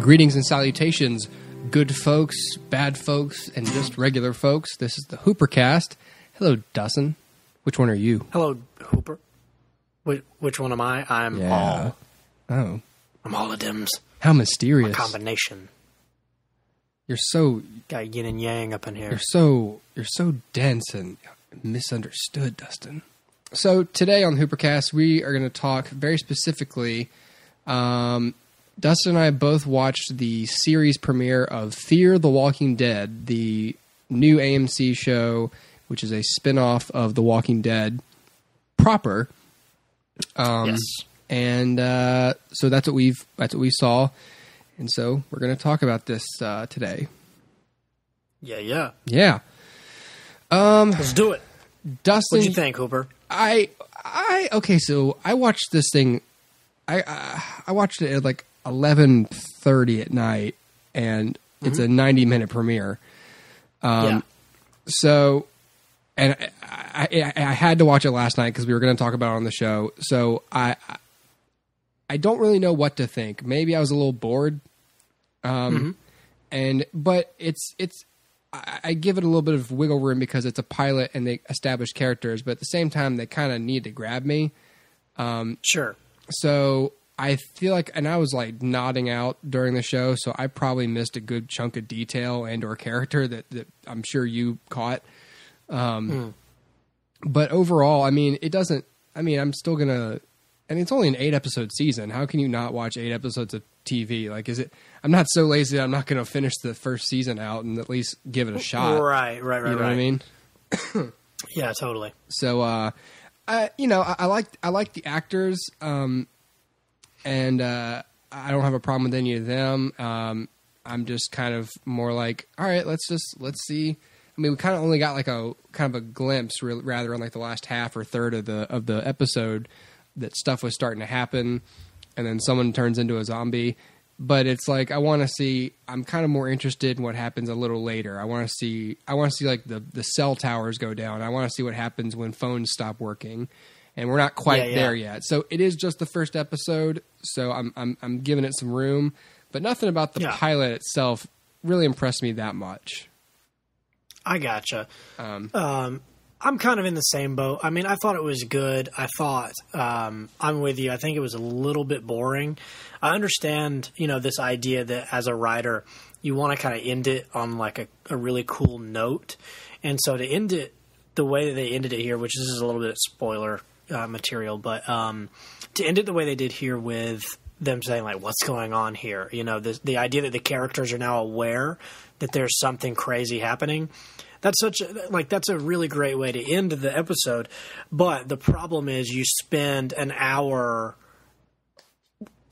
Greetings and salutations, good folks, bad folks, and just regular folks. This is the HooperCast. Hello, Dustin. Which one are you? Hello, Hooper. Which one am I? I'm all. Oh. I'm all of Dims. How mysterious. A combination. You're so... Got yin and yang up in here. You're so dense and misunderstood, Dustin. So today on HooperCast, we are going to talk very specifically... Dustin and I both watched the series premiere of Fear the Walking Dead, the new AMC show, which is a spin-off of The Walking Dead proper. Yes. And so that's what we saw. And so we're going to talk about this today. Yeah. Let's do it. Dustin, what'd you think, Hooper? Okay, so I watched this thing. I watched it at like 11:30 at night, and it's a 90-minute premiere. So, and I had to watch it last night because we were going to talk about it on the show. So I don't really know what to think. Maybe I was a little bored. But I give it a little bit of wiggle room because it's a pilot and they establish characters, but at the same time they kind of need to grab me. Sure. So I feel like, and I was like nodding out during the show, so I probably missed a good chunk of detail and or character that I'm sure you caught. But overall, I mean, I'm still gonna, it's only an 8-episode season. How can you not watch 8 episodes of TV? Like, I'm not so lazy that I'm not going to finish the first season out and at least give it a shot. Right. You know what I mean? Yeah, totally. So, I like the actors, and I don't have a problem with any of them. I'm just kind of more like, all right, let's see. I mean, we kind of only got like a kind of a glimpse, rather, on like the last half or third of the episode that stuff was starting to happen, and then someone turns into a zombie. But it's like I want to see. I'm kind of more interested in what happens a little later. I want to see like the cell towers go down. I want to see what happens when phones stop working, and we're not quite there yet. So it is just the first episode. So I'm giving it some room, but nothing about the pilot itself really impressed me that much. I gotcha. I'm kind of in the same boat. I mean, I thought it was good. I thought, I'm with you. I think it was a little bit boring. I understand, this idea that as a writer, you want to kind of end it on like a really cool note. And so to end it the way that they ended it here, which this is a little bit of spoiler material, but to end it the way they did here with them saying like, what's going on here? The idea that the characters are now aware that there's something crazy happening. That's a really great way to end the episode. But the problem is you spend an hour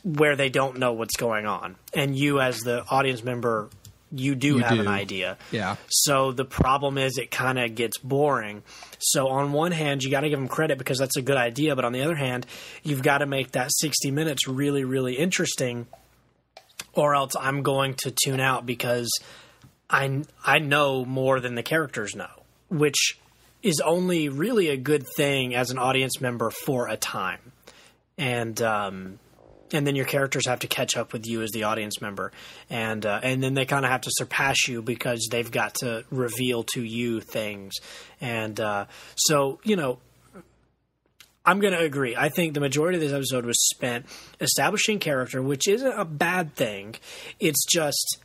where they don't know what's going on. And you as the audience member, you have an idea. Yeah. So the problem is it kind of gets boring. So on one hand, you got to give them credit because that's a good idea. But on the other hand, you've got to make that 60 minutes really, really interesting, or else I'm going to tune out because I know more than the characters know, which is only really a good thing as an audience member for a time. And then your characters have to catch up with you as the audience member. And then they kind of have to surpass you because they've got to reveal to you things. And so, I'm going to agree. I think the majority of this episode was spent establishing character, which isn't a bad thing. It's just...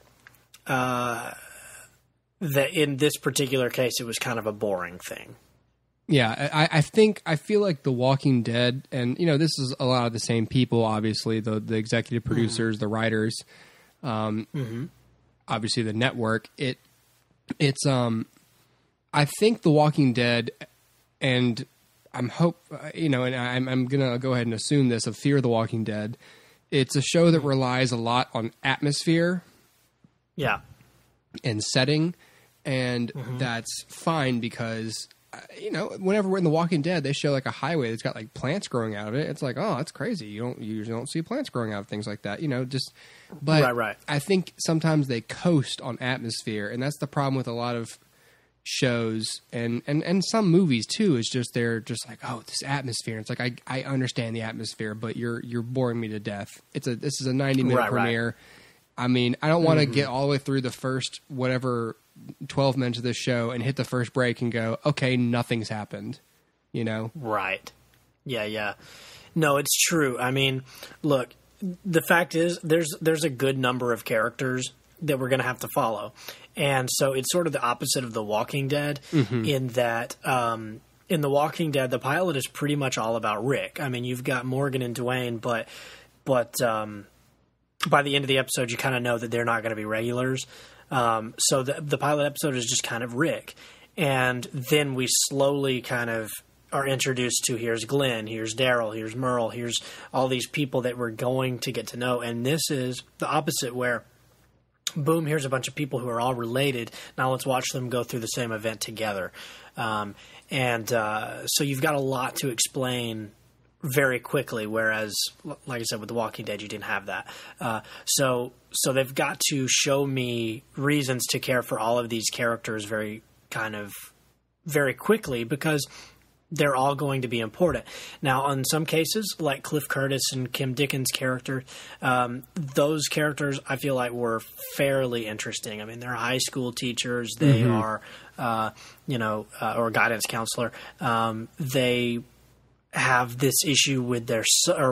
that in this particular case, it was kind of a boring thing. Yeah, I feel like The Walking Dead, and this is a lot of the same people, obviously, the executive producers, the writers, obviously the network. It's I think The Walking Dead, and I'm gonna go ahead and assume this of Fear the Walking Dead. It's a show that relies a lot on atmosphere, and setting. And that's fine because, whenever we're in The Walking Dead, they show like a highway that's got like plants growing out of it. It's like, oh, that's crazy. You usually don't see plants growing out of things like that, But right. I think sometimes they coast on atmosphere, and that's the problem with a lot of shows and some movies too. Is just they're just like, oh, this atmosphere. It's like I understand the atmosphere, but you're boring me to death. This is a 90-minute premiere. I mean, I don't want to get all the way through the first whatever 12 minutes of this show and hit the first break and go, okay, nothing's happened, you know? Right. Yeah. No, it's true. I mean, look, the fact is there's a good number of characters that we're going to have to follow. And so it's sort of the opposite of The Walking Dead in that in The Walking Dead, the pilot is pretty much all about Rick. I mean, you've got Morgan and Dwayne, but by the end of the episode, you kind of know that they're not going to be regulars. So the pilot episode is just kind of Rick. And then we slowly kind of are introduced to, here's Glenn, here's Daryl, here's Merle, here's all these people that we're going to get to know. And this is the opposite where, boom, here's a bunch of people who are all related. Now let's watch them go through the same event together. So you've got a lot to explain very quickly, whereas, like I said, with The Walking Dead, you didn't have that. So they've got to show me reasons to care for all of these characters very quickly because they're all going to be important. Now, in some cases, like Cliff Curtis and Kim Dickens' character, those characters I feel like were fairly interesting. I mean, they're high school teachers. They are, or guidance counselor. They have this issue with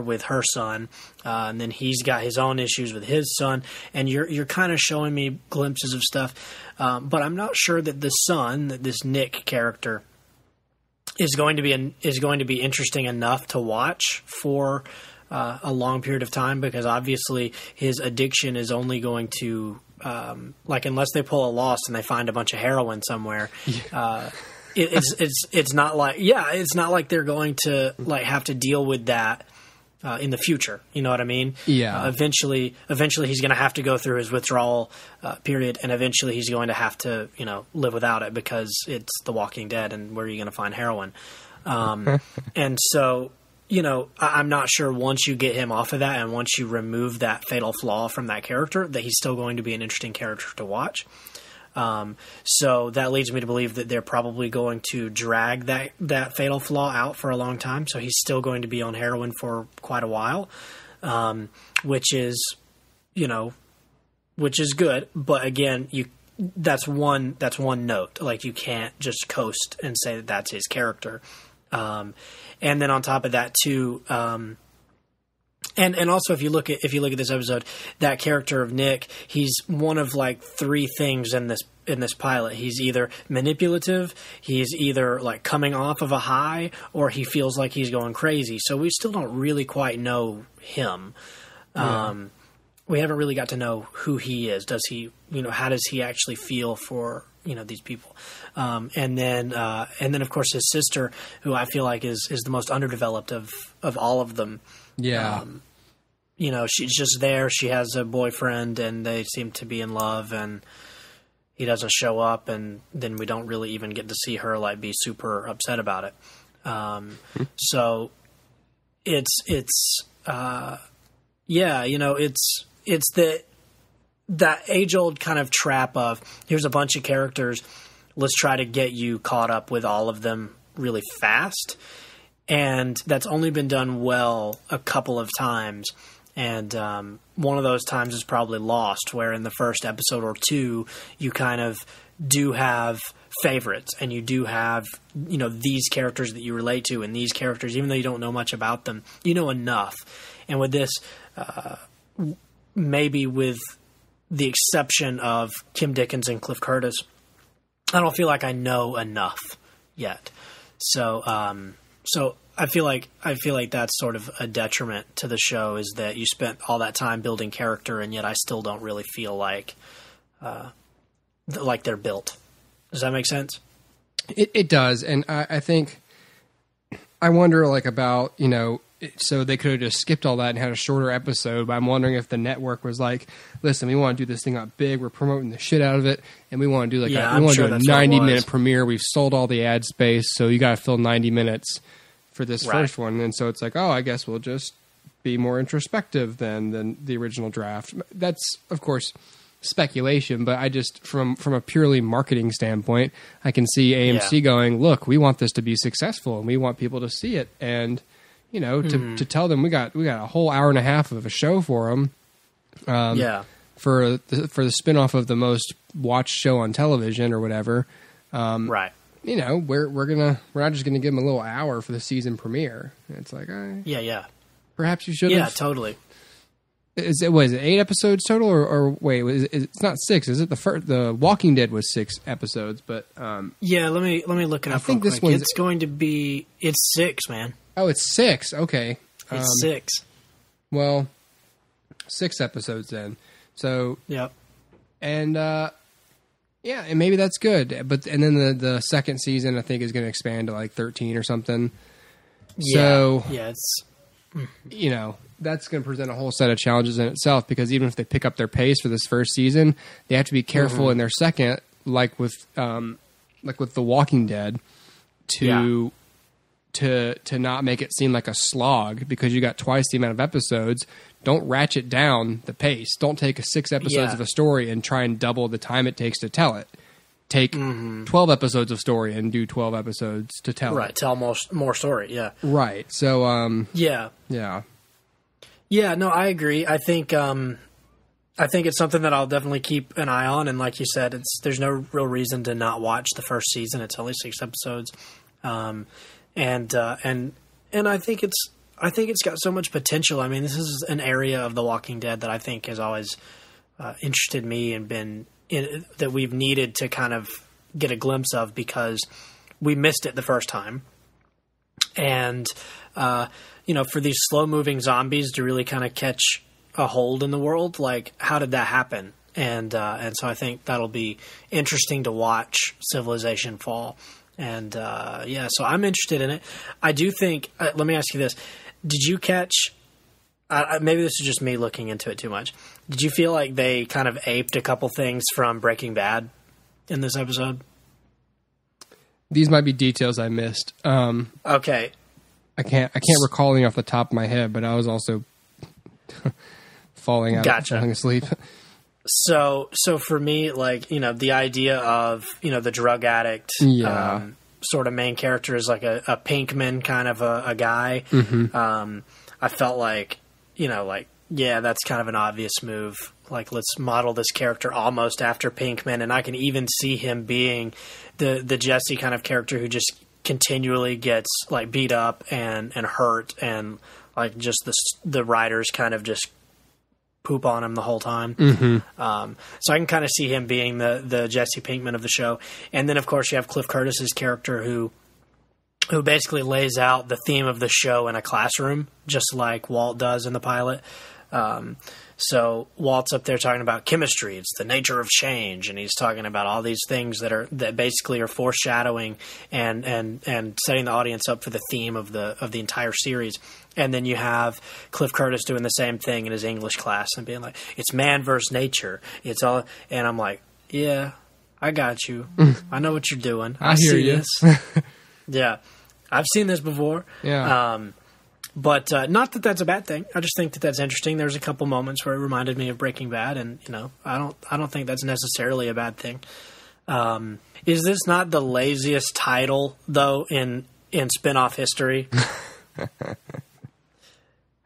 with her son, and then he's got his own issues with his son, and you're kind of showing me glimpses of stuff, but I'm not sure that the son, that this Nick character, is going to be interesting enough to watch for a long period of time, because obviously his addiction is only going to unless they pull a Lost and they find a bunch of heroin somewhere. It's not like they're going to have to deal with that in the future. You know what I mean? Yeah. Eventually he's going to have to go through his withdrawal period, and eventually he's going to have to live without it because it's The Walking Dead, and where are you going to find heroin? And so I'm not sure once you get him off of that and once you remove that fatal flaw from that character that he's still going to be an interesting character to watch. So that leads me to believe that they're probably going to drag that fatal flaw out for a long time. So he's still going to be on heroin for quite a while, which is good. But again, that's one note. Like, you can't just coast and say that that's his character. And then on top of that too, And also, if you look at this episode, that character of Nick, he's one of like three things in this pilot. He's either manipulative, he's either like coming off of a high, or he feels like he's going crazy. So we still don't really quite know him. Yeah. We haven't really got to know who he is. Does he, how does he actually feel for these people? And then of course his sister, who I feel like is the most underdeveloped of all of them. Yeah. She's just there. She has a boyfriend and they seem to be in love, and he doesn't show up, and then we don't really even get to see her like be super upset about it. So it's that age-old kind of trap of, here's a bunch of characters, let's try to get you caught up with all of them really fast. And that's only been done well a couple of times. And one of those times is probably Lost, where in the first episode or two, you kind of do have favorites, and you do have, these characters that you relate to, and these characters, even though you don't know much about them, you know enough. And with this, maybe with the exception of Kim Dickens and Cliff Curtis, I don't feel like I know enough yet. So I feel like that's sort of a detriment to the show, is that you spent all that time building character, and yet I still don't really feel like they're built. Does that make sense? It does, and I think I wonder about so they could have just skipped all that and had a shorter episode. But I'm wondering if the network was like, listen, we want to do this thing up big. We're promoting the shit out of it, and we want to do a 90-minute premiere. We've sold all the ad space, so you got to fill 90 minutes for this first one. And so it's like, I guess we'll just be more introspective than the original draft. That's, of course, speculation, but I just, from a purely marketing standpoint, I can see AMC going, look, we want this to be successful, and we want people to see it. And, to tell them we got a whole hour and a half of a show for them. for the spinoff of the most watched show on television or whatever. Right. You know, we're not just gonna give them a little hour for the season premiere. It's like, yeah. Perhaps you should. Yeah, totally. Is it 8 episodes total, or wait? It's not 6, is it? The Walking Dead was 6 episodes, but yeah. Let me look it up. I think this one's going to be. It's 6, man. Oh, it's 6. Okay, it's 6. Well, 6 episodes then. So yep. And yeah, and maybe that's good. But and then the second season I think is going to expand to like 13 or something. Yeah. So yeah, it's you know, that's going to present a whole set of challenges in itself, because even if they pick up their pace for this first season, they have to be careful in their second, like with The Walking Dead, to not make it seem like a slog, because you got twice the amount of episodes. Don't ratchet down the pace. Don't take 6 episodes of a story and try and double the time it takes to tell it. Take 12 episodes of story and do 12 episodes to tell it. Right, tell more story, yeah. Right. So yeah. Yeah, no, I agree. I think it's something that I'll definitely keep an eye on, and like you said, there's no real reason to not watch the first season. It's only 6 episodes. And I think it's got so much potential. I mean, this is an area of The Walking Dead that I think has always interested me and been that we've needed to kind of get a glimpse of, because we missed it the first time. And for these slow moving zombies to really kind of catch a hold in the world, like, how did that happen? And so I think that'll be interesting to watch civilization fall. And so I'm interested in it. I do think. Let me ask you this: did you catch? Maybe this is just me looking into it too much. Did you feel like they kind of aped a couple things from Breaking Bad in this episode? These might be details I missed. Okay. I can't recall any off the top of my head, but I was also falling asleep. So for me, like, the idea of, the drug addict, sort of main character is like a Pinkman kind of a guy. Mm-hmm. I felt like, that's kind of an obvious move. Like, let's model this character almost after Pinkman, and I can even see him being the Jesse kind of character who just continually gets like beat up and hurt, and like just the writers kind of just poop on him the whole time. Mm-hmm. So I can kind of see him being the Jesse Pinkman of the show. And then of course you have Cliff Curtis's character who basically lays out the theme of the show in a classroom, just like Walt does in the pilot. So Walt's up there talking about chemistry. It's the nature of change. And he's talking about all these things that basically are foreshadowing and setting the audience up for the theme of the entire series. And then you have Cliff Curtis doing the same thing in his English class and being like, it's man versus nature. It's all, and I'm like, yeah, I got you. I know what you're doing. I hear you. This. Yeah. I've seen this before. Yeah. But not that that's a bad thing. I just think that that's interesting. There's a couple moments where it reminded me of Breaking Bad, and I don't think that's necessarily a bad thing. Is this not the laziest title though in spin-off history?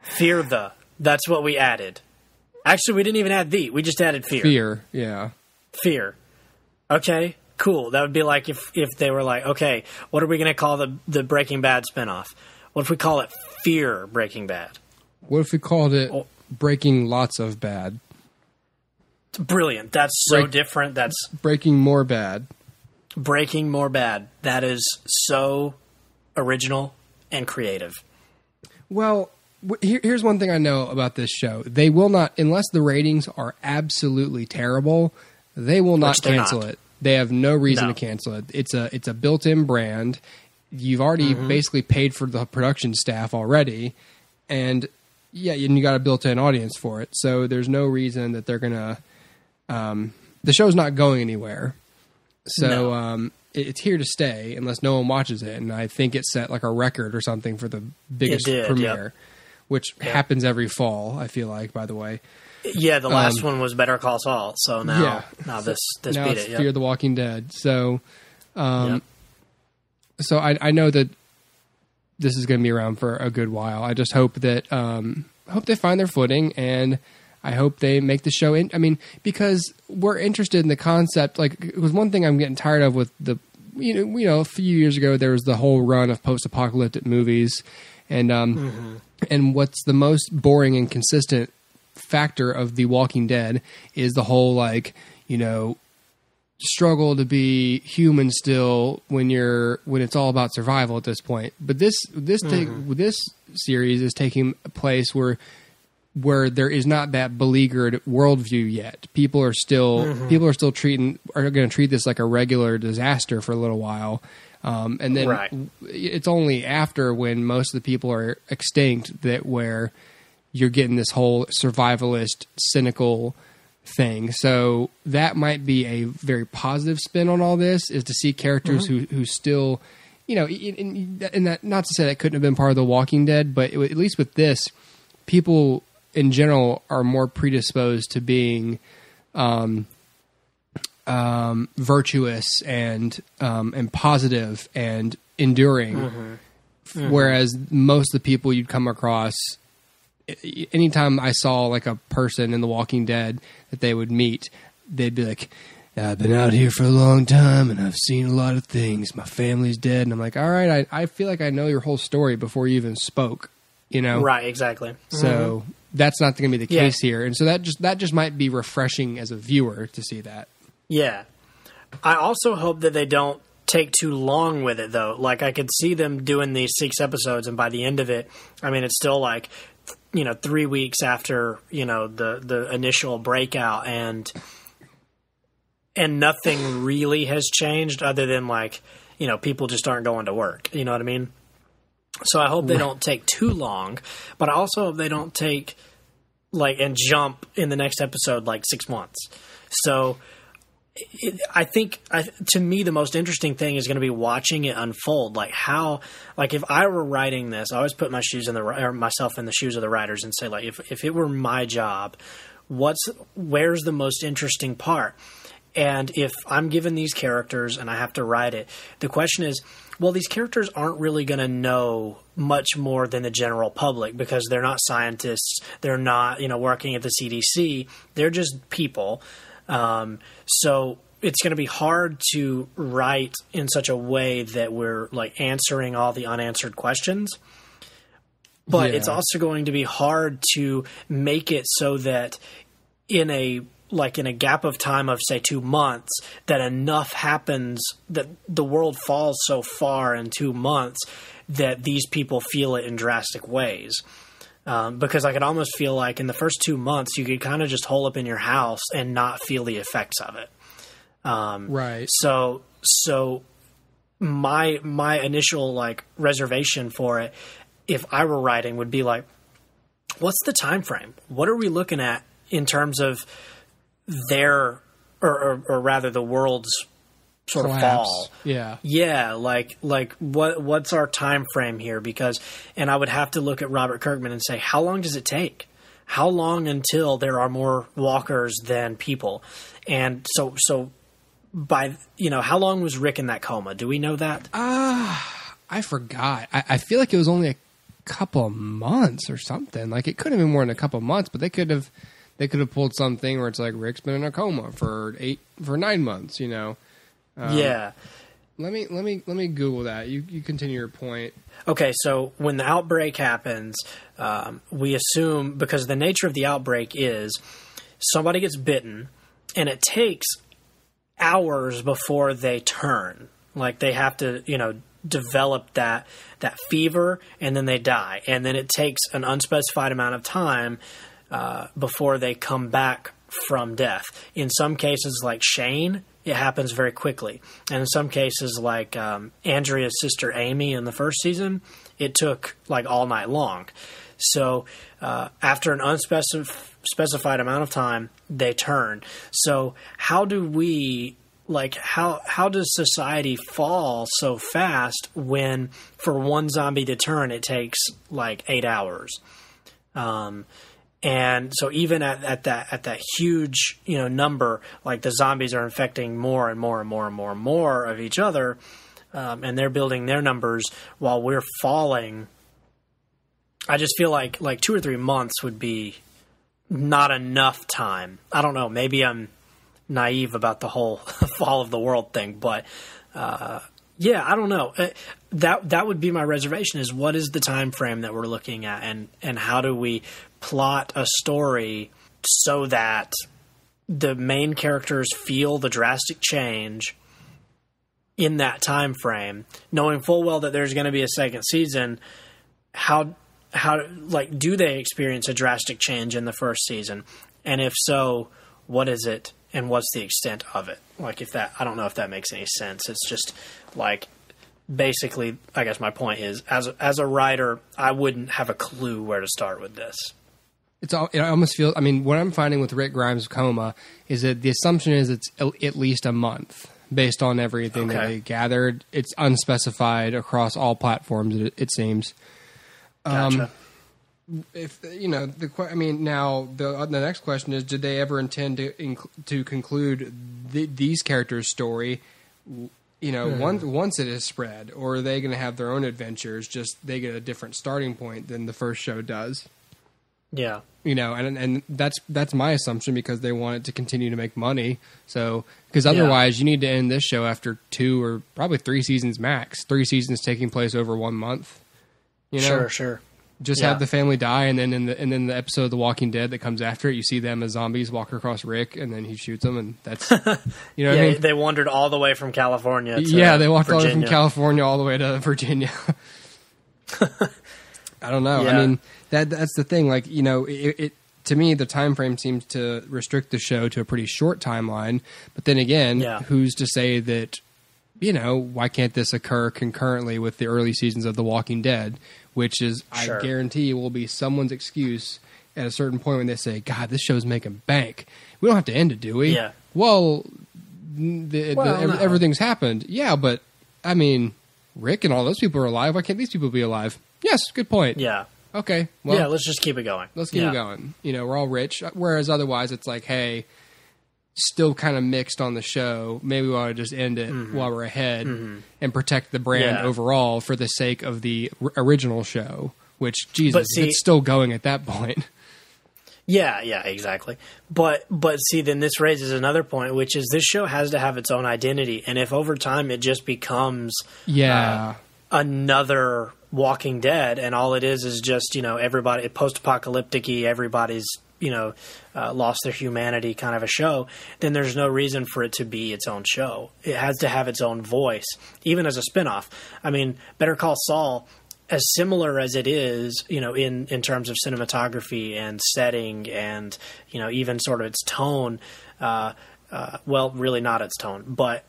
Fear the. That's what we added. Actually, we didn't even add the. We just added fear. Fear, yeah. Fear. Okay, cool. That would be like if they were like, okay, what are we going to call the Breaking Bad spinoff? What if we call it Fear Breaking Bad? What if we called it Breaking Lots of Bad? Brilliant. That's so different. That's Breaking More Bad. Breaking More Bad. That is so original and creative. Well, here's one thing I know about this show. They will not, unless the ratings are absolutely terrible, they will not cancel it. They have no reason to cancel it. It's a built-in brand. You've already basically paid for the production staff already, and you got a built-in audience for it. So there's no reason that they're gonna. The show's not going anywhere, so it's here to stay unless no one watches it. And I think it set like a record or something for the biggest premiere, which happens every fall. I feel like, by the way. Yeah, the last one was Better Call Saul. So now this now beat it's it. Fear the Walking Dead. So. So I know that this is going to be around for a good while. I just hope that hope they find their footing, and I hope they make the show because we're interested in the concept. Like, it was one thing I'm getting tired of with the, a few years ago, there was the whole run of post-apocalyptic movies, and and what's the most boring and consistent factor of The Walking Dead is the whole, like, struggle to be human still when it's all about survival at this point. But this series is taking place where there is not that beleaguered worldview yet. People are still going to treat this like a regular disaster for a little while. And then it's only after, when most of the people are extinct, that where you're getting this whole survivalist, cynical thing. So that might be a very positive spin on all this, is to see characters who still, and that, not to say that couldn't have been part of The Walking Dead, but at least with this, people in general are more predisposed to being virtuous and positive and enduring, whereas most of the people you'd come across, anytime I saw like a person in The Walking Dead that they would meet, they'd be like, I've been out here for a long time and I've seen a lot of things. My family's dead. And I'm like, all right, I feel like I know your whole story before you even spoke, Right, exactly. So that's not going to be the case here. And so that just might be refreshing as a viewer to see that. Yeah. I also hope that they don't take too long with it, though. Like, I could see them doing these 6 episodes, and by the end of it, it's still like, 3 weeks after, the initial breakout, and nothing really has changed other than, like, people just aren't going to work. You know what I mean? So I hope they don't take too long, but I also hope they don't take, like, and jump in the next episode, like, 6 months. So I think, to me, the most interesting thing is going to be watching it unfold. Like, how, like, if I were writing this, I always put myself in the shoes of the writers and say, like, if it were my job, where's the most interesting part? And if I'm given these characters and I have to write it, the question is, well, these characters aren't really going to know much more than the general public, because they're not scientists. They're not, working at the CDC. They're just people. So it's going to be hard to write in such a way that we're, like, answering all the unanswered questions. But it's also going to be hard to make it so that in a gap of time of, say, 2 months, that enough happens, that the world falls so far in 2 months that these people feel it in drastic ways. Because I could almost feel like in the first 2 months, you could kind of just hole up in your house and not feel the effects of it. Right. So my initial, like, reservation for it, if I were writing, would be like, what's the time frame? What are we looking at in terms of their, or rather the world's sort of fall? Yeah. Like what's our time frame here? Because, and I would have to look at Robert Kirkman and say, how long does it take? How long until there are more walkers than people? And so by, how long was Rick in that coma? Do we know that? I forgot. I feel like it was only a couple of months or something. Like, it could have been more than a couple of months, but they could have pulled something where it's like, Rick's been in a coma for 9 months, Yeah. Let me Google that. You continue your point. Okay, so when the outbreak happens, we assume, because the nature of the outbreak is somebody gets bitten, and it takes hours before they turn. Like, they have to, develop that fever, and then they die. And then it takes an unspecified amount of time before they come back from death. In some cases, like Shane, it happens very quickly. And in some cases, like Andrea's sister Amy in the first season, it took, like, all night long. So after an unspecified amount of time, they turn. So how do we, like, how does society fall so fast when for one zombie to turn, it takes, like, 8 hours? And so even at that huge, number, like, the zombies are infecting more and more and more and more and more of each other, and they're building their numbers while we're falling. I just feel like 2 or 3 months would be not enough time. I don't know. Maybe I'm naive about the whole fall of the world thing, but yeah, I don't know. That would be my reservation, is what is the time frame that we're looking at, and how do we plot a story so that the main characters feel the drastic change in that time frame, knowing full well that there's going to be a second season. How like, do they experience a drastic change in the first season? And if so, what is it and what's the extent of it? Like, if that, I don't know if that makes any sense. It's just like, basically, I guess my point is, as a writer, I wouldn't have a clue where to start with this. It almost feels, I mean, what I'm finding with Rick Grimes' Coma is that the assumption is it's at least a month based on everything that they gathered. It's unspecified across all platforms, it seems. Gotcha. If now the next question is: did they ever intend to conclude these characters' story? Once it is spread, or are they going to have their own adventures? Just they get a different starting point than the first show does. Yeah. And that's my assumption, because they want it to continue to make money. So, because otherwise you need to end this show after 2 or probably 3 seasons max. 3 seasons taking place over 1 month. Sure. Just have the family die, and then in the episode of The Walking Dead that comes after it, you see them as zombies walk across Rick, and then he shoots them, and that's what I mean? They wandered all the way from California to they walked Virginia. all the way from California all the way to Virginia. I don't know. Yeah. I mean, that's the thing. Like, it to me, the time frame seems to restrict the show to a pretty short timeline. But then again, who's to say that, why can't this occur concurrently with the early seasons of The Walking Dead, which is, I guarantee, will be someone's excuse at a certain point when they say, God, this show's making bank. We don't have to end it, do we? Yeah. Well, everything's happened. Yeah, but, I mean, Rick and all those people are alive. Why can't these people be alive? Yes, good point. Yeah. Okay. Well, let's just keep it going. Let's keep it going. We're all rich. Whereas otherwise, it's like, hey, still kind of mixed on the show. Maybe we ought to just end it while we're ahead and protect the brand overall for the sake of the original show, which, Jesus, it's still going at that point. Yeah, exactly. But see, then this raises another point, which is this show has to have its own identity. And if over time it just becomes another Walking Dead, and all it is just, everybody, post-apocalyptic-y, everybody's, lost their humanity kind of a show, then there's no reason for it to be its own show. It has to have its own voice, even as a spinoff. I mean, Better Call Saul, as similar as it is, in terms of cinematography and setting and, even sort of its tone, well, really not its tone, but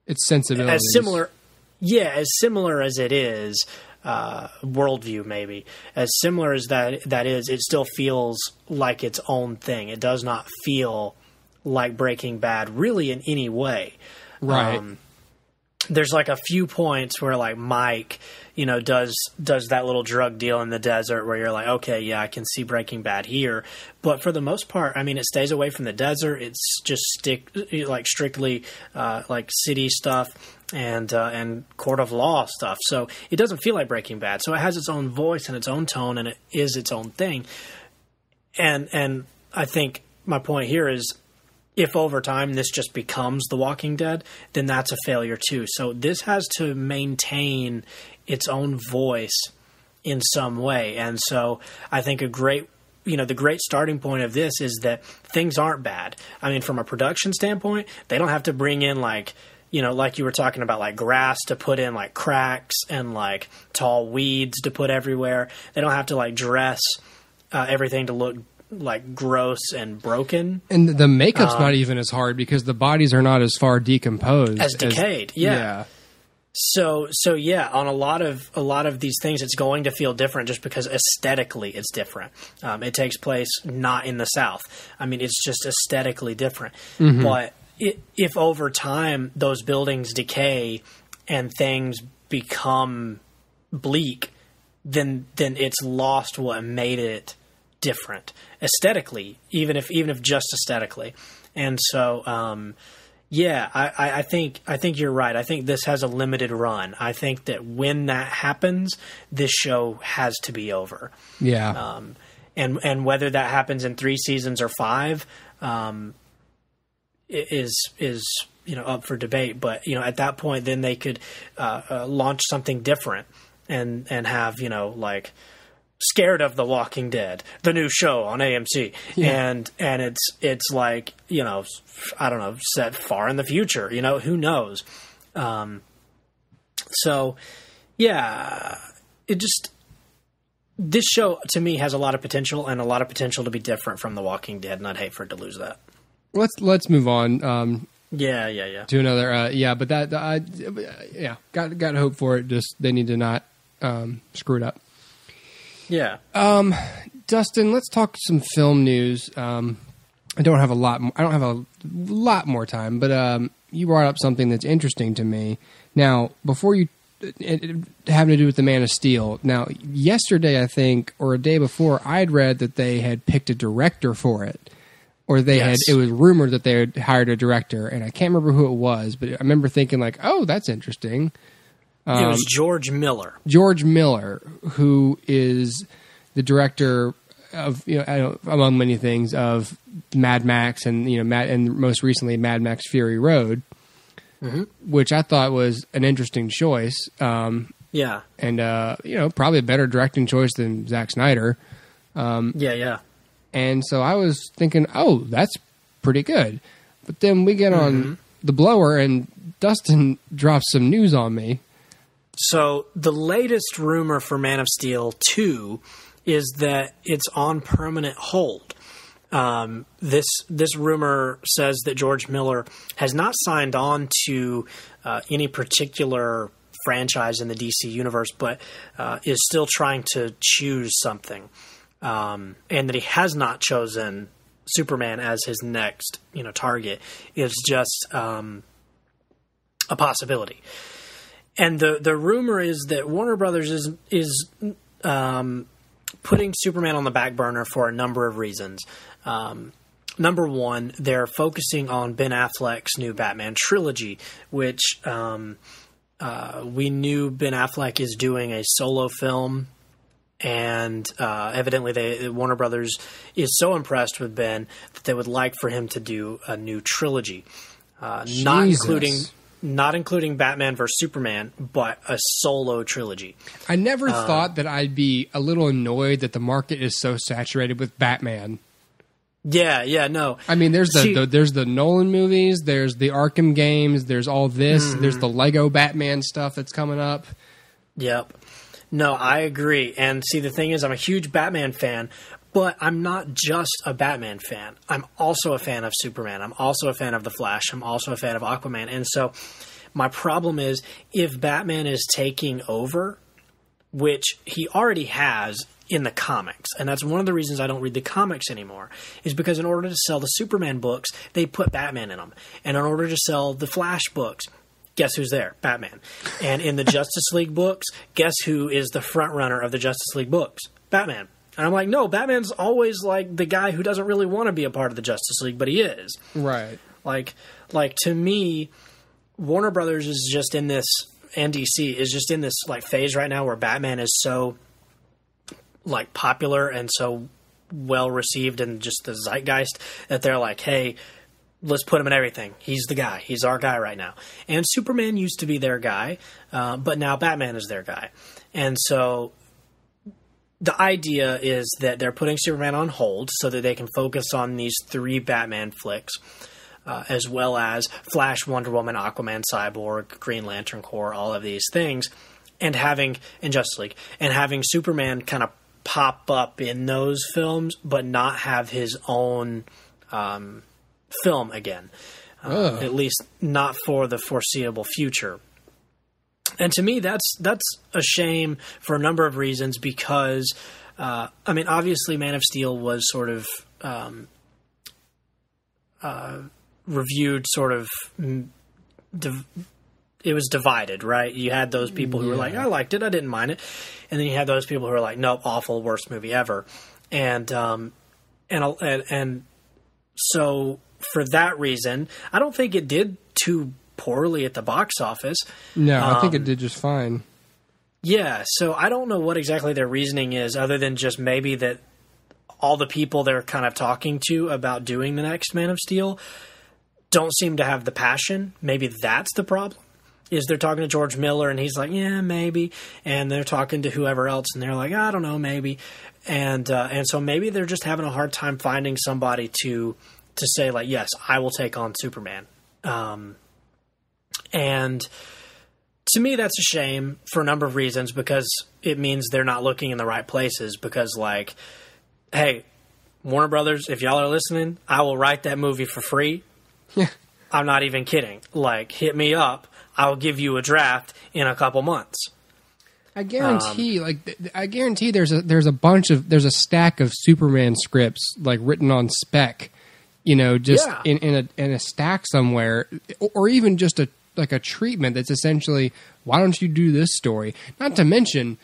its sensibilities. As similar as it is, worldview maybe, as similar as that is, it still feels like its own thing. It does not feel like Breaking Bad really in any way. Right. There's like a few points where like Mike, does that little drug deal in the desert where you're like, okay, yeah, I can see Breaking Bad here. But for the most part, I mean, it stays away from the desert. It's just strictly like city stuff and court of law stuff. So it doesn't feel like Breaking Bad. So it has its own voice and its own tone, and it is its own thing. And I think my point here is, if over time this just becomes The Walking Dead, then that's a failure too. So this has to maintain its own voice in some way. And so I think the great starting point of this is that things aren't bad. I mean, from a production standpoint, they don't have to bring in like you were talking about, like grass to put in like cracks and like tall weeds to put everywhere. They don't have to like dress everything to look like gross and broken, and the makeup's not even as hard because the bodies are not as far decomposed as decayed. So on a lot of these things, it's going to feel different just because aesthetically it's different. It takes place not in the South. I mean, it's just aesthetically different. But if over time those buildings decay and things become bleak, then it's lost what made it different aesthetically, even if just aesthetically. And so I think you're right. I think this has a limited run. I think that when that happens, this show has to be over. and whether that happens in 3 seasons or 5 is up for debate. But at that point, then they could launch something different and have like Scared of the Walking Dead, the new show on AMC, and it's like I don't know, set far in the future. Who knows? So yeah, this show to me has a lot of potential and a lot of potential to be different from The Walking Dead, and I'd hate for it to lose that. Let's move on. Yeah. To another, but got hope for it. Just they need to not screw it up. Yeah. Dustin, let's talk some film news. I don't have a lot more time, but you brought up something that's interesting to me. Now, before you having to do with the Man of Steel. Now, yesterday, I think, or a day before, I'd read that they had picked a director for it. Or it was rumored that they had hired a director, and I can't remember who it was, but I remember thinking like, oh, that's interesting. It was George Miller. George Miller, who is the director of, among many things, of Mad Max and, and most recently Mad Max Fury Road, which I thought was an interesting choice. Yeah. And, probably a better directing choice than Zack Snyder. Yeah. And so I was thinking, oh, that's pretty good. But then we get on the blower and Dustin drops some news on me. So the latest rumor for Man of Steel 2 is that it's on permanent hold. This rumor says that George Miller has not signed on to any particular franchise in the DC universe, but is still trying to choose something. And that he has not chosen Superman as his next, target is just a possibility. And the rumor is that Warner Brothers is putting Superman on the back burner for a number of reasons. Number one, they're focusing on Ben Affleck's new Batman trilogy, which we knew Ben Affleck is doing a solo film. And evidently, Warner Brothers is so impressed with Ben that they would like for him to do a new trilogy, not including Batman vs Superman, but a solo trilogy. I never thought that I'd be a little annoyed that the market is so saturated with Batman. Yeah, no. I mean, there's the Nolan movies, there's the Arkham games, there's all this, there's the Lego Batman stuff that's coming up. Yep. No, I agree. And see, the thing is, I'm a huge Batman fan, but I'm not just a Batman fan. I'm also a fan of Superman. I'm also a fan of The Flash. I'm also a fan of Aquaman. And so my problem is, if Batman is taking over, which he already has in the comics, and that's one of the reasons I don't read the comics anymore, is because in order to sell the Superman books, they put Batman in them. And in order to sell the Flash books, guess who's there? Batman. And in the Justice League books, guess who is the front runner of the Justice League books? Batman. And I'm like, no, Batman's always like the guy who doesn't really want to be a part of the Justice League, but he is. Right. Like to me, Warner Brothers is just in this, and DC is just in this like phase right now where Batman is so like popular and so well received in just the zeitgeist that they're like, hey, let's put him in everything. He's the guy. He's our guy right now. And Superman used to be their guy, but now Batman is their guy. And so the idea is that they're putting Superman on hold so that they can focus on these 3 Batman flicks, as well as Flash, Wonder Woman, Aquaman, Cyborg, Green Lantern Corps, all of these things, and Justice League, and having Superman kind of pop up in those films, but not have his own film again, at least not for the foreseeable future. And to me, that's a shame for a number of reasons, because obviously Man of Steel was sort of reviewed sort of it was divided, right? You had those people who were like, I liked it, I didn't mind it, and then you had those people who were like, nope, awful, worst movie ever. And so for that reason, I don't think it did too poorly at the box office. No, I think it did just fine. Yeah, so I don't know what exactly their reasoning is, other than just maybe that all the people they're kind of talking to about doing the next Man of Steel don't seem to have the passion. Maybe that's the problem. Is they're talking to George Miller and he's like, yeah, maybe. And they're talking to whoever else and they're like, I don't know, maybe. And so maybe they're just having a hard time finding somebody to say like, yes, I will take on Superman. And to me, that's a shame for a number of reasons, because it means they're not looking in the right places. Because like, hey, Warner Brothers, if y'all are listening, I will write that movie for free. Yeah. I'm not even kidding. Like, hit me up. I'll give you a draft in a couple months. I guarantee, there's a stack of Superman scripts like written on spec, in a stack somewhere, or even just a treatment that's essentially, why don't you do this story? Not to mention,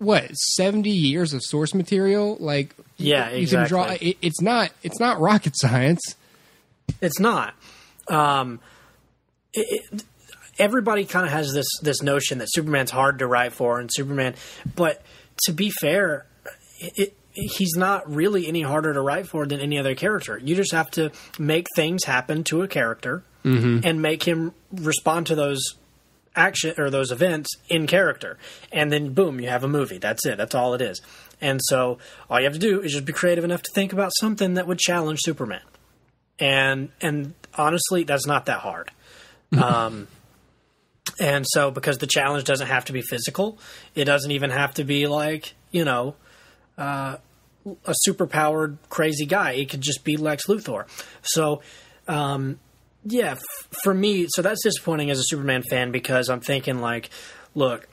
70 years of source material. Like, yeah, you exactly. can draw. It's not rocket science. It's not. Everybody kind of has this notion that Superman's hard to write for, and Superman. But to be fair, he's not really any harder to write for than any other character. You just have to make things happen to a character and make him respond to those action or those events in character, and then boom, you have a movie. That's it. That's all it is. And so all you have to do is just be creative enough to think about something that would challenge Superman. And honestly, that's not that hard. And so, because the challenge doesn't have to be physical, it doesn't even have to be like, a superpowered crazy guy. It could just be Lex Luthor. So, for me, so that's disappointing as a Superman fan, because I'm thinking like, look,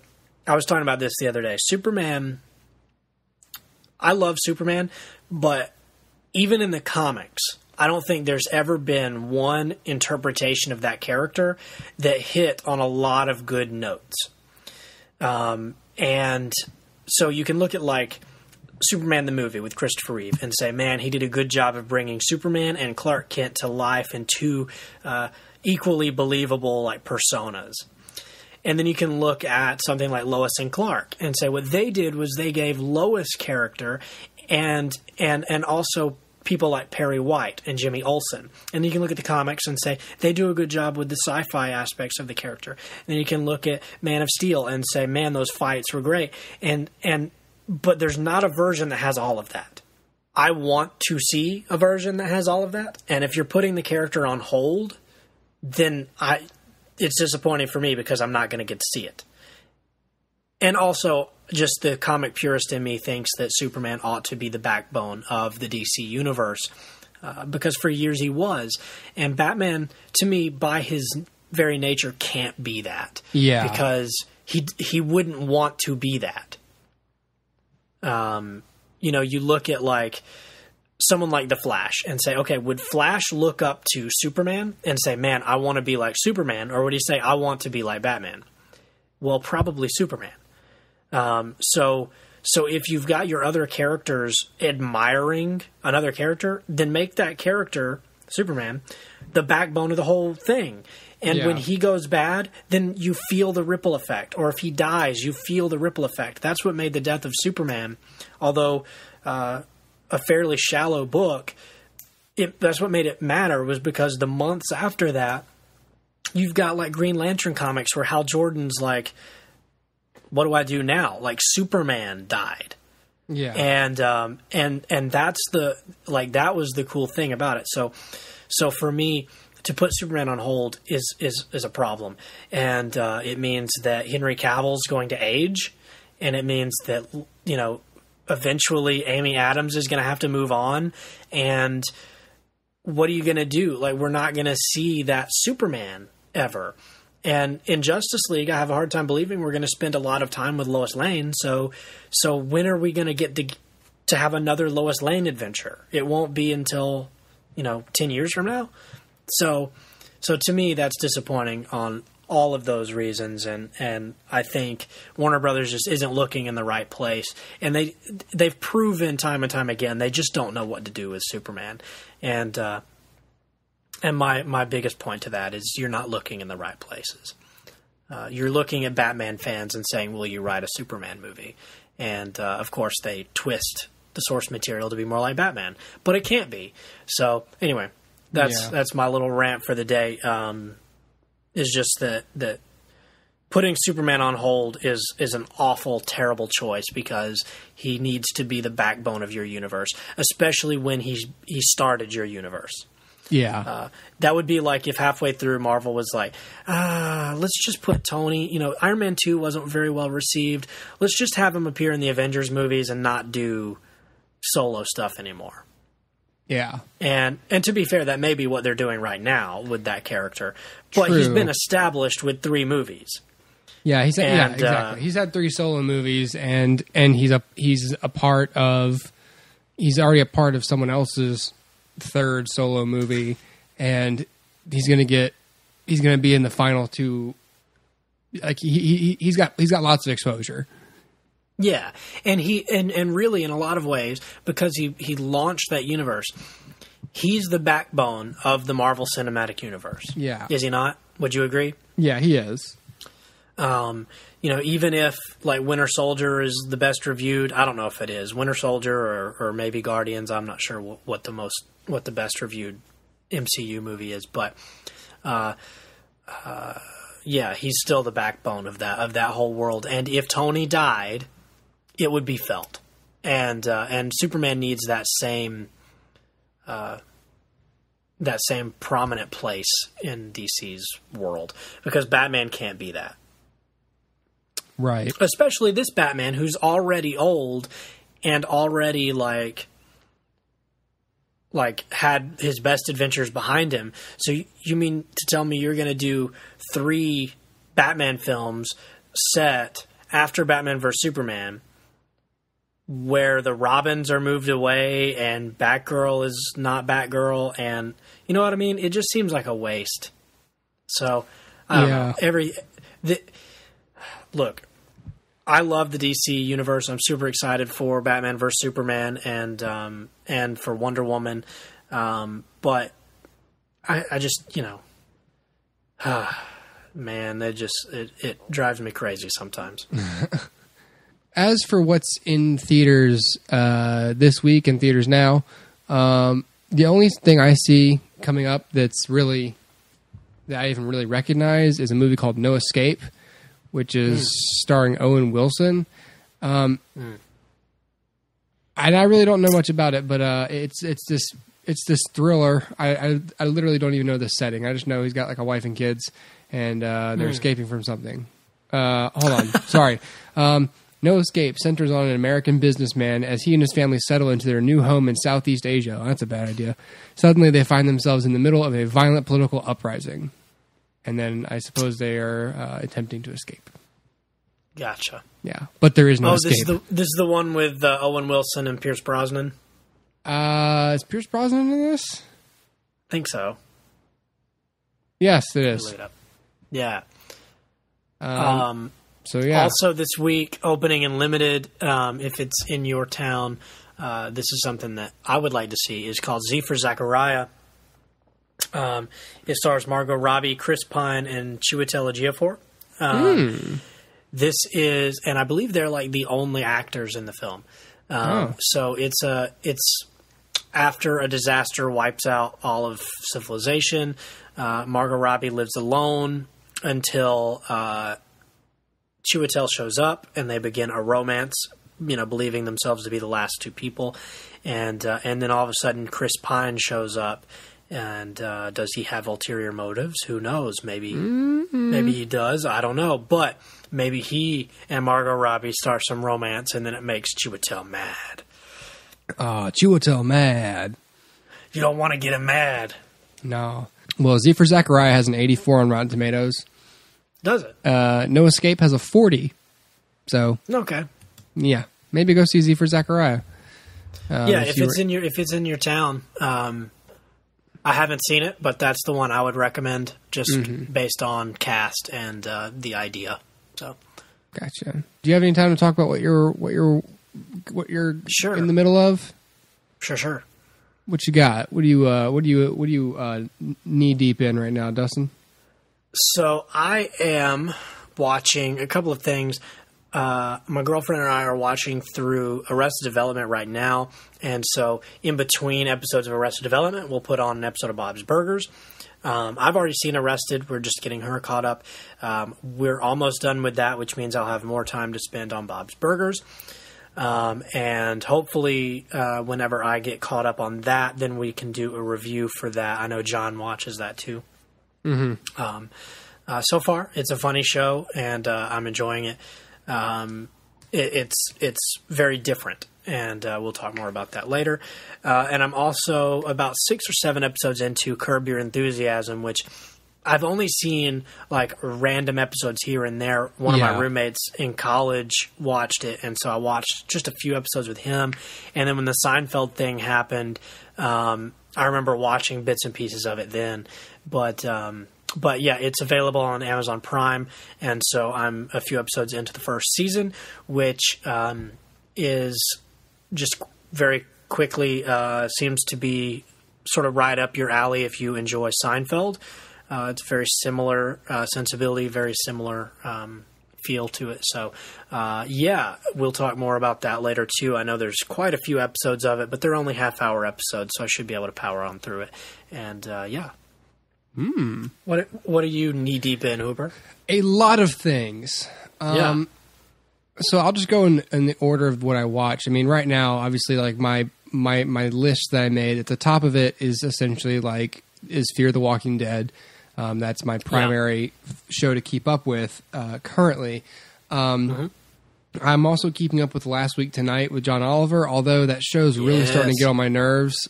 I was talking about this the other day. Superman, I love Superman, but even in the comics, I don't think there's ever been one interpretation of that character that hit on a lot of good notes. And so you can look at like Superman the movie with Christopher Reeve and say, man, he did a good job of bringing Superman and Clark Kent to life in two equally believable like personas. And then you can look at something like Lois and Clark and say what they did was they gave Lois character and also people like Perry White and Jimmy Olsen. And you can look at the comics and say they do a good job with the sci-fi aspects of the character. And then you can look at Man of Steel and say, man, those fights were great. But there's not a version that has all of that. I want to see a version that has all of that. And if you're putting the character on hold, then it's disappointing for me because I'm not going to get to see it. And also, just the comic purist in me thinks that Superman ought to be the backbone of the DC universe, because for years he was. And Batman, to me, by his very nature, can't be that. Yeah. Because he wouldn't want to be that. You look at like someone like the Flash and say, okay, would Flash look up to Superman and say, man, I want to be like Superman? Or would he say, I want to be like Batman? Well, probably Superman. So if you've got your other characters admiring another character, then make that character, Superman, the backbone of the whole thing. And when he goes bad, then you feel the ripple effect. Or if he dies, you feel the ripple effect. That's what made the death of Superman, although a fairly shallow book, that's what made it matter, was because the months after that, you've got like Green Lantern comics where Hal Jordan's like, what do I do now? Like Superman died. Yeah. And that's that was the cool thing about it. So for me, to put Superman on hold is a problem. And it means that Henry Cavill's going to age, and it means that, eventually Amy Adams is going to have to move on. And what are you going to do? Like, we're not going to see that Superman ever. And in Justice League, I have a hard time believing we're going to spend a lot of time with Lois Lane. So when are we going to get to have another Lois Lane adventure? It won't be until, 10 years from now. So to me, that's disappointing on all of those reasons. And I think Warner Brothers just isn't looking in the right place. And they've proven time and time again, they just don't know what to do with Superman. And my biggest point to that is you're not looking in the right places. You're looking at Batman fans and saying, will you write a Superman movie? And, of course, they twist the source material to be more like Batman, but it can't be. So anyway, that's my little rant for the day. Is just that putting Superman on hold is an awful, terrible choice because he needs to be the backbone of your universe, especially when he started your universe. Yeah. That would be like if halfway through Marvel was like, let's just put Tony, Iron Man 2 wasn't very well received. Let's just have him appear in the Avengers movies and not do solo stuff anymore. Yeah. And to be fair, that may be what they're doing right now with that character. But True. He's been established with 3 movies. Yeah, exactly. He's had 3 solo movies and he's already a part of someone else's 3rd solo movie, and he's gonna be in the final 2. Like he's got lots of exposure. Yeah, and and really in a lot of ways, because he launched that universe, he's the backbone of the Marvel Cinematic Universe. Yeah, is he not? Would you agree? Yeah, he is. Even if like Winter Soldier is the best reviewed, I don't know if it is Winter Soldier or maybe Guardians. I'm not sure what the best reviewed MCU movie is, but yeah, he's still the backbone of that whole world. And if Tony died, it would be felt. And Superman needs that same prominent place in DC's world, because Batman can't be that. Right. Especially this Batman, who's already old and already like had his best adventures behind him. So you mean to tell me you're going to do 3 Batman films set after Batman vs. Superman, where the Robins are moved away and Batgirl is not Batgirl, and you know what I mean? It just seems like a waste. So I don't know. Look, I love the DC universe. I'm super excited for Batman vs. Superman and for Wonder Woman. But I just, man, it drives me crazy sometimes. As for what's in theaters this week and theaters now, the only thing I see coming up that I even really recognize is a movie called No Escape, which is starring Owen Wilson. And I really don't know much about it, but it's this thriller. I literally don't even know the setting. I just know he's got like a wife and kids, and they're escaping from something. Hold on, sorry. No Escape centers on an American businessman as he and his family settle into their new home in Southeast Asia. Oh, that's a bad idea. Suddenly, they find themselves in the middle of a violent political uprising. And then I suppose they are attempting to escape. Gotcha. Yeah, but there is no escape. This is the one with Owen Wilson and Pierce Brosnan? Is Pierce Brosnan in this? I think so. Yes, it is. Yeah. So, yeah. Also this week, opening in limited, if it's in your town, this is something that I would like to see, is called Z for Zachariah. It stars Margot Robbie, Chris Pine, and Chiwetel Ejiofor. This is, and I believe they're like the only actors in the film. So it's after a disaster wipes out all of civilization. Margot Robbie lives alone until Chiwetel shows up, and they begin a romance, believing themselves to be the last 2 people. And then all of a sudden, Chris Pine shows up. And does he have ulterior motives? Who knows? Maybe he does. I don't know. But maybe he and Margot Robbie start some romance, and then it makes Chiwetel mad. Oh, Chiwetel mad. You don't want to get him mad. No. Well, Z for Zachariah has an 84 on Rotten Tomatoes. Does it? No Escape has a 40. So okay. Yeah, maybe go see Z for Zachariah. If it's in your town. I haven't seen it, but that's the one I would recommend, just based on cast and the idea. So, gotcha. Do you have any time to talk about what you're in the middle of? Sure. What you got? What do you knee deep in right now, Dustin? So I am watching a couple of things. my girlfriend and I are watching through Arrested Development right now, and so in between episodes of Arrested Development, we'll put on an episode of Bob's Burgers. I've already seen Arrested. We're just getting her caught up. We're almost done with that, which means I'll have more time to spend on Bob's Burgers. And hopefully, whenever I get caught up on that, then we can do a review for that. I know John watches that too. Mm-hmm. So far, it's a funny show, and I'm enjoying it. It's very different, and we'll talk more about that later. And I'm also about 6 or 7 episodes into Curb Your Enthusiasm, which I've only seen like random episodes here and there. One of my roommates in college watched it, and so I watched just a few episodes with him. And then when the Seinfeld thing happened, I remember watching bits and pieces of it then. But yeah, it's available on Amazon Prime, and so I'm a few episodes into the first season, which is just very quickly seems to be sort of right up your alley if you enjoy Seinfeld. It's very similar sensibility, very similar feel to it. So, yeah, we'll talk more about that later, too. I know there's quite a few episodes of it, but they're only half-hour episodes, so I should be able to power on through it. And, yeah. What are you knee-deep in, Hooper? A lot of things. Yeah. So I'll just go in the order of what I watch. I mean, right now, obviously, like my list that I made, at the top of it is essentially is Fear the Walking Dead. That's my primary show to keep up with currently. I'm also keeping up with Last Week Tonight with John Oliver, although that show's really starting to get on my nerves.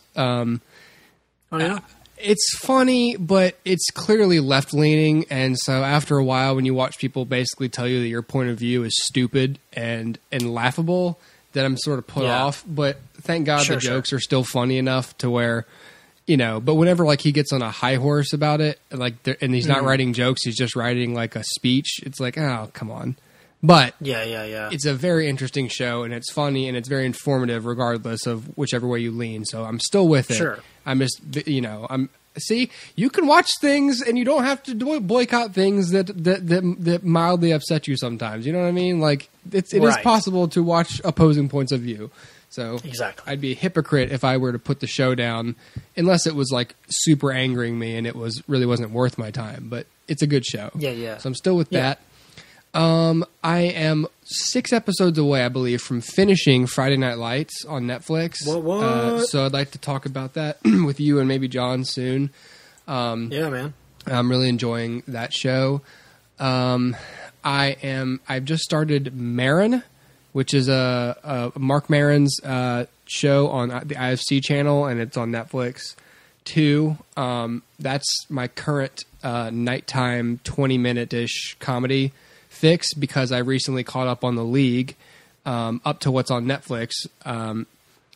It's funny, but it's clearly left-leaning, and so after a while, when you watch people basically tell you that your point of view is stupid and laughable, then I'm sort of put off. But thank God the jokes are still funny enough to where... but whenever like he gets on a high horse about it, and he's not writing jokes, he's just writing like a speech. It's like, oh, come on. But it's a very interesting show, and it's funny, and it's very informative, regardless of whichever way you lean. So I'm still with it. Sure. I'm just, see, you can watch things, and you don't have to boycott things that mildly upset you sometimes. You know what I mean? Like it is possible to watch opposing points of view. So exactly. I'd be a hypocrite if I were to put the show down, unless it was like super angering me and it really wasn't worth my time. But it's a good show. Yeah. So I'm still with that. I am 6 episodes away, I believe, from finishing Friday Night Lights on Netflix. What? So I'd like to talk about that with you and maybe John soon. Yeah, man. I'm really enjoying that show. I've just started Maron, which is a Mark Maron's show on the IFC channel, and it's on Netflix too. That's my current nighttime 20-minute-ish comedy fix because I recently caught up on The League up to what's on Netflix.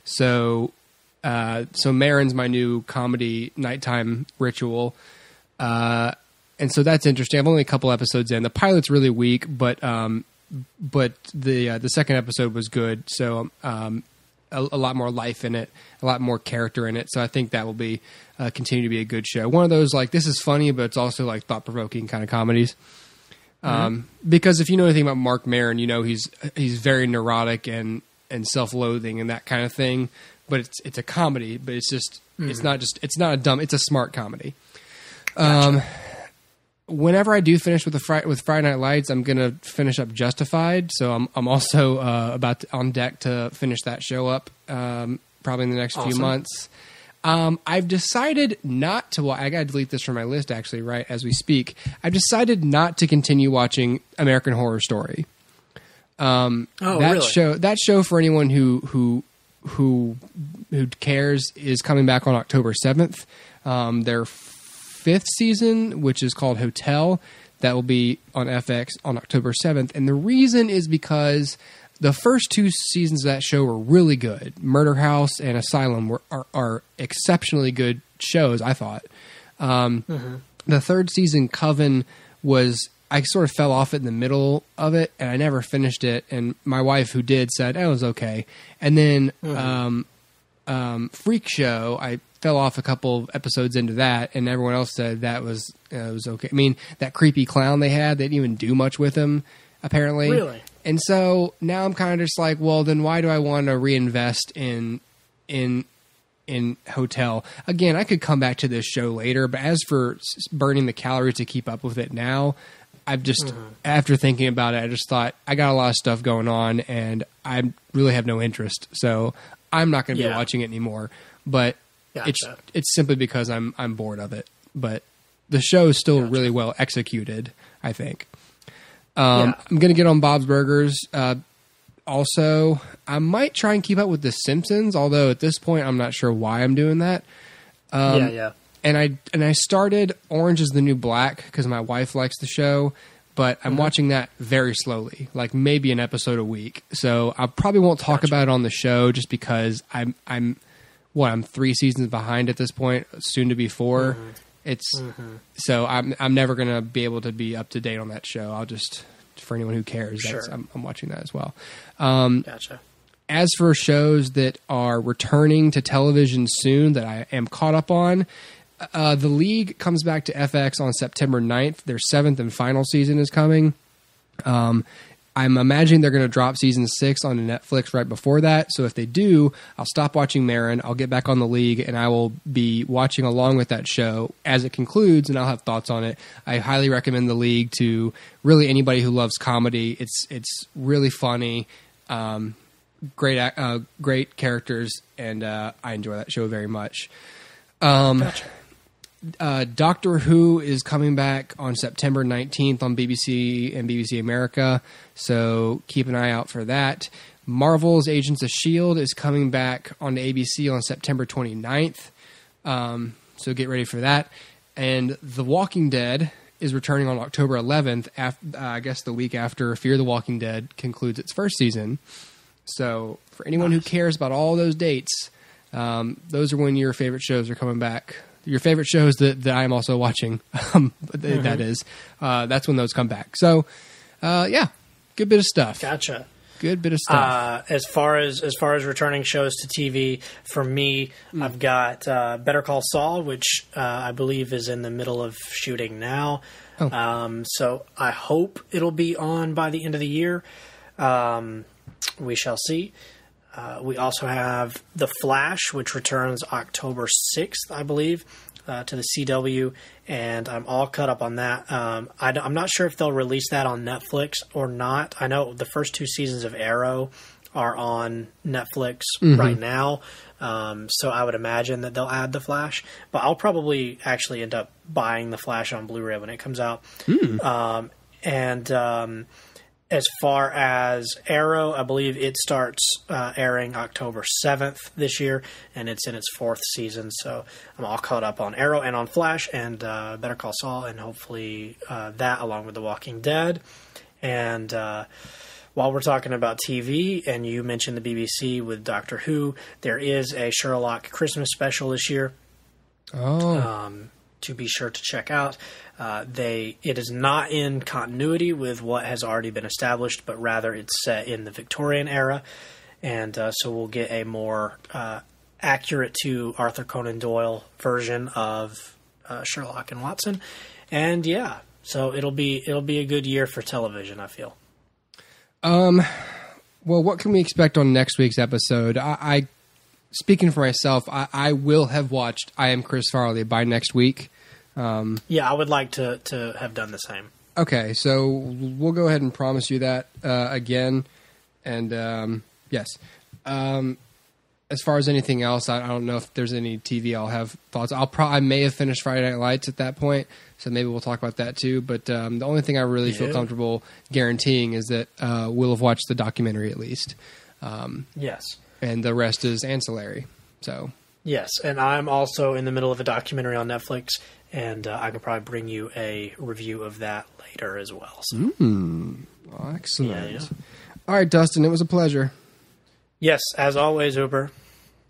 So Maron's my new comedy nighttime ritual. And so that's interesting. I've only a couple episodes in. The pilot's really weak, but the second episode was good, so a lot more life in it, a lot more character in it. So I think that will be continue to be a good show. One of those like this is funny, but it's also like thought provoking kind of comedies. Because if you know anything about Mark Maron, you know he's very neurotic and self-loathing and that kind of thing. But it's a comedy, but it's just it's not a dumb. It's a smart comedy. Gotcha. Whenever I do finish with Friday Night Lights, I'm going to finish up Justified. So I'm also on deck to finish that show up probably in the next few months. I've decided not to watch. I got to delete this from my list actually right as we speak. I've decided not to continue watching American Horror Story. Really? That show for anyone who cares is coming back on October 7th. Their 5th season, which is called Hotel, that will be on FX on October 7th. And the reason is because the first 2 seasons of that show were really good. Murder House and Asylum are exceptionally good shows, I thought. The 3rd season, Coven, I sort of fell off it in the middle of it, and I never finished it. And my wife, who did, said, it was okay. And then Freak Show, I fell off a couple episodes into that, and everyone else said that was okay. I mean, that creepy clown they didn't even do much with him, apparently. Really? And so now I'm kind of just like, well, then why do I want to reinvest in Hotel? Again, I could come back to this show later, but as for burning the calories to keep up with it now, I've just, after thinking about it, I just thought I got a lot of stuff going on and I really have no interest. So I'm not going to be watching it anymore. But it's simply because I'm bored of it. But the show is still really well executed, I think. I'm going to get on Bob's Burgers. Also, I might try and keep up with The Simpsons, although at this point I'm not sure why I'm doing that. And I started Orange is the New Black because my wife likes the show, but I'm watching that very slowly, like maybe an episode a week. So I probably won't talk about it on the show just because I'm 3 seasons behind at this point, soon to be 4. So I'm never going to be able to be up to date on that show. I'll just, for anyone who cares, I'm watching that as well. As for shows that are returning to television soon that I am caught up on, The League comes back to FX on September 9th. Their 7th and final season is coming. I'm imagining they're going to drop season 6 on Netflix right before that. So if they do, I'll stop watching Marin. I'll get back on The League, and I will be watching along with that show as it concludes, and I'll have thoughts on it. I highly recommend The League to really anybody who loves comedy. It's really funny, great characters, and I enjoy that show very much. Doctor Who is coming back on September 19th on BBC and BBC America, so keep an eye out for that. Marvel's Agents of S.H.I.E.L.D. is coming back on the ABC on September 29th, so get ready for that. And The Walking Dead is returning on October 11th, I guess the week after Fear the Walking Dead concludes its first season. So for anyone who cares about all those dates, those are when your favorite shows are coming back. Your favorite shows that I'm also watching, that is. That's when those come back. So, good bit of stuff. Gotcha. Good bit of stuff. As far as returning shows to TV, for me, I've got Better Call Saul, which I believe is in the middle of shooting now. So I hope it'll be on by the end of the year. We shall see. We also have The Flash, which returns October 6th, I believe, to the CW, and I'm all caught up on that. I'm not sure if they'll release that on Netflix or not. I know the first 2 seasons of Arrow are on Netflix right now, so I would imagine that they'll add The Flash, but I'll probably actually end up buying The Flash on Blu-ray when it comes out. As far as Arrow, I believe it starts airing October 7th this year, and it's in its 4th season. So I'm all caught up on Arrow and on Flash and Better Call Saul, and hopefully that along with The Walking Dead. And while we're talking about TV, and you mentioned the BBC with Doctor Who, there is a Sherlock Christmas special this year. To be sure to check out. It is not in continuity with what has already been established, but rather it's set in the Victorian era, and so we'll get a more accurate to Arthur Conan Doyle version of Sherlock and Watson, and so it'll be a good year for television, I feel. Well, what can we expect on next week's episode? I speaking for myself, I will have watched I Am Chris Farley by next week. I would like to have done the same. Okay, so we'll go ahead and promise you that again. And yes. As far as anything else, I don't know if there's any TV I'll have thoughts. I may have finished Friday Night Lights at that point, so maybe we'll talk about that too. But the only thing I really feel comfortable guaranteeing is that we'll have watched the documentary at least. Yes. And the rest is ancillary. So yes, and I'm also in the middle of a documentary on Netflix, and I can probably bring you a review of that later as well. So. Excellent. Yeah. All right, Dustin, it was a pleasure. Yes, as always, Hooper.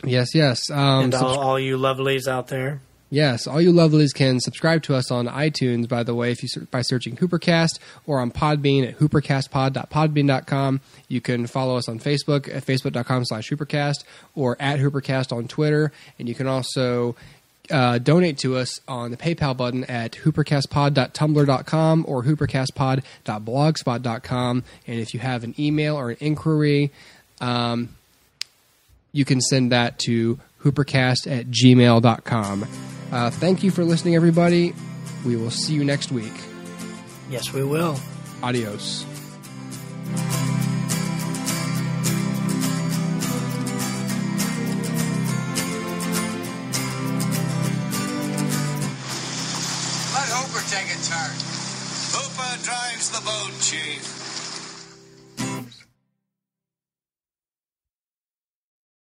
Yes. And all you lovelies out there. Yes, all you lovelies can subscribe to us on iTunes, by the way, by searching HooperCast, or on Podbean at hoopercastpod.podbean.com. You can follow us on Facebook at facebook.com/HooperCast, or at HooperCast on Twitter. And you can also donate to us on the PayPal button at hoopercastpod.tumblr.com or hoopercastpod.blogspot.com. And if you have an email or an inquiry, you can send that to hoopercast@gmail.com. Thank you for listening, everybody. We will see you next week. Yes, we will. Adios. Let Hooper take a turn. Hooper drives the boat, Chief.